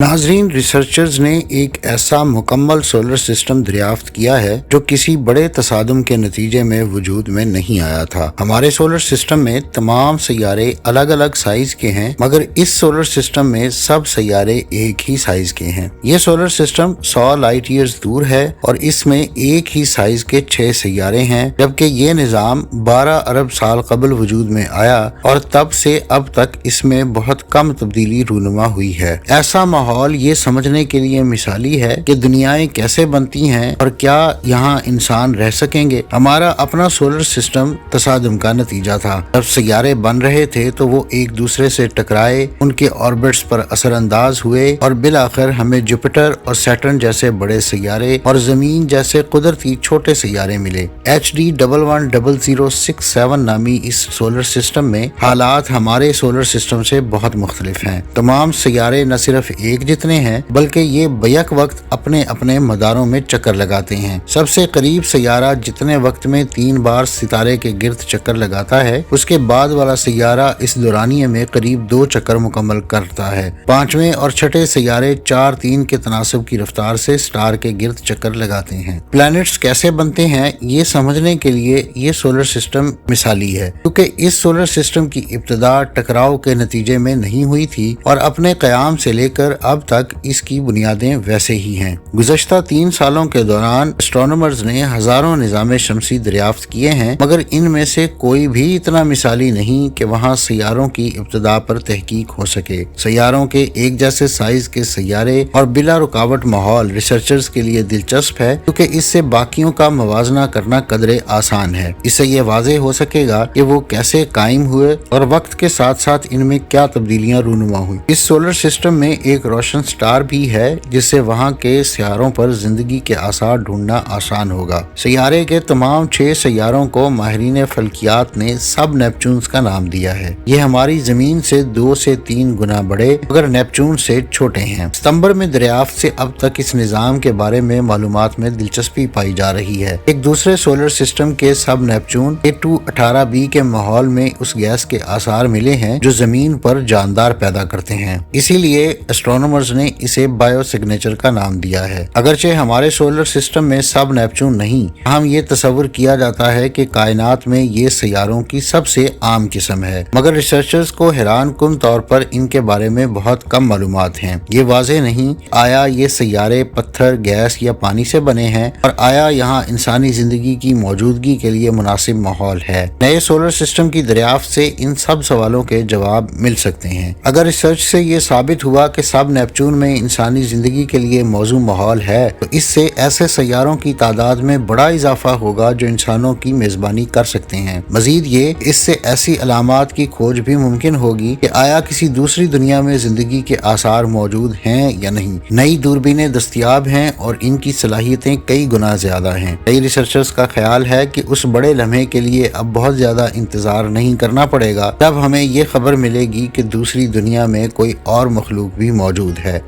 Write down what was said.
नाजरीन, रिसर्चर्स ने एक ऐसा मुकम्मल सोलर सिस्टम दरियाफ्त किया है जो किसी बड़े तसादुम के नतीजे में वजूद में नहीं आया था। हमारे सोलर सिस्टम में तमाम सैयारे अलग अलग साइज के हैं, मगर इस सोलर सिस्टम में सब सैयारे एक ही साइज के हैं। ये सोलर सिस्टम 100 लाइट ईयर्स दूर है और इसमें एक ही साइज के 6 सैयारे हैं, जबकि ये निज़ाम 12 अरब साल कबल वजूद में आया और तब से अब तक इसमें बहुत कम तब्दीली रूनुमा हुई है। ऐसा माहौल ये समझने के लिए मिसाली है कि दुनियाएं कैसे बनती हैं और क्या यहाँ इंसान रह सकेंगे। हमारा अपना सोलर सिस्टम तसादुम का नतीजा था। जब सैयारे बन रहे थे तो वो एक दूसरे से टकराए, उनके ऑर्बिट्स पर असरअंदाज हुए और बिलाखिर हमें जुपिटर और सैटर्न जैसे बड़े सैयारे और जमीन जैसे कुदरती छोटे सैयारे मिले। HD 110067 नामी इस सोलर सिस्टम में हालात हमारे सोलर सिस्टम से बहुत मुख्तलिफ हैं। तमाम सैयारे न सिर्फ एक जितने हैं बल्कि ये बैक वक्त अपने अपने मदारों में चक्कर लगाते हैं। सबसे करीब सैयारा जितने वक्त में 3 बार सितारे के गिर्द चक्कर लगाता है, उसके बाद वाला सैयारा इस दौरानिये में करीब 2 चक्कर मुकम्मल करता है। 5वें और 6ठे सैयारे 4-3 के तनासब की रफ्तार से स्टार के गिर्द चक्कर लगाते हैं। प्लैनेट्स कैसे बनते हैं ये समझने के लिए ये सोलर सिस्टम मिसाली है, क्योंकि इस सोलर सिस्टम की इब्तिदा टकराव के नतीजे में नहीं हुई थी और अपने क़याम से लेकर अब तक इसकी बुनियादें वैसे ही हैं। गुज़श्ता 3 सालों के दौरान एस्ट्रोनॉमर्स ने हजारों निज़ाम शमसी दरियाफ्त किए हैं, मगर इनमें से कोई भी इतना मिसाली नहीं कि वहाँ सैयारों की इब्तिदा पर तहकीक हो सके। सैयारों के एक जैसे साइज के सैयारे और बिला रुकावट माहौल रिसर्चर्स के लिए दिलचस्प है, क्योंकि इससे बाकियों का मवाजना करना कदरे आसान है। इससे ये वाज़ेह हो सकेगा कि वो कैसे कायम हुए और वक्त के साथ साथ इनमें क्या तब्दीलियां रूनुमा हुई। इस सोलर सिस्टम में एक रोशन स्टार भी है, जिससे वहां के सैयारों पर जिंदगी के आसार ढूंढना आसान होगा। सैयारे के तमाम 6 सैयारों को माहिरीन फल्कियात ने सब नेपच्यून्स का नाम दिया है। ये हमारी जमीन से 2 से 3 गुना बड़े मगर नेपच्यून से छोटे हैं। सितंबर में दरियाफ्त से अब तक इस निजाम के बारे में मालूमात में दिलचस्पी पाई जा रही है। एक दूसरे सोलर सिस्टम के सब नेपच्यून A218b के माहौल में उस गैस के आसार मिले हैं जो जमीन पर जानदार पैदा करते हैं। इसीलिए एस्ट्रोनॉमर्स ने इसे बायो सिग्नेचर का नाम दिया है। अगरचे हमारे सोलर सिस्टम में सब नेपच्यून नहीं, हम ये तस्वर किया जाता है कि कायनात में ये सैयारों की सबसे आम किस्म है, मगर रिसर्चर्स को हैरान कुन तौर पर इनके बारे में बहुत कम मालूमात हैं। ये वाज़ेह नहीं आया ये सैयारे पत्थर, गैस या पानी से बने हैं और आया यहाँ इंसानी जिंदगी की मौजूदगी के लिए मुनासिब माहौल है। नए सोलर सिस्टम की दरियाफ्त से इन सब सवालों के जवाब मिल सकते हैं। अगर रिसर्च से ये साबित हुआ कि सब नेपच्यून में इंसानी जिंदगी के लिए मौजूद माहौल है, तो इससे ऐसे सैयारों की तादाद में बड़ा इजाफा होगा जो इंसानों की मेजबानी कर सकते हैं। मजीद ये इससे ऐसी अलामात की खोज भी मुमकिन होगी कि आया किसी दूसरी दुनिया में जिंदगी के आसार मौजूद हैं या नहीं। नई दूरबीनें दस्तयाब हैं और इनकी सलाहियतें कई गुना ज्यादा हैं। कई रिसर्चर्स का ख्याल है कि उस बड़े लम्हे के लिए अब बहुत ज्यादा इंतजार नहीं करना पड़ेगा जब हमें ये खबर मिलेगी कि दूसरी दुनिया में कोई और मखलूक भी मौजूद है।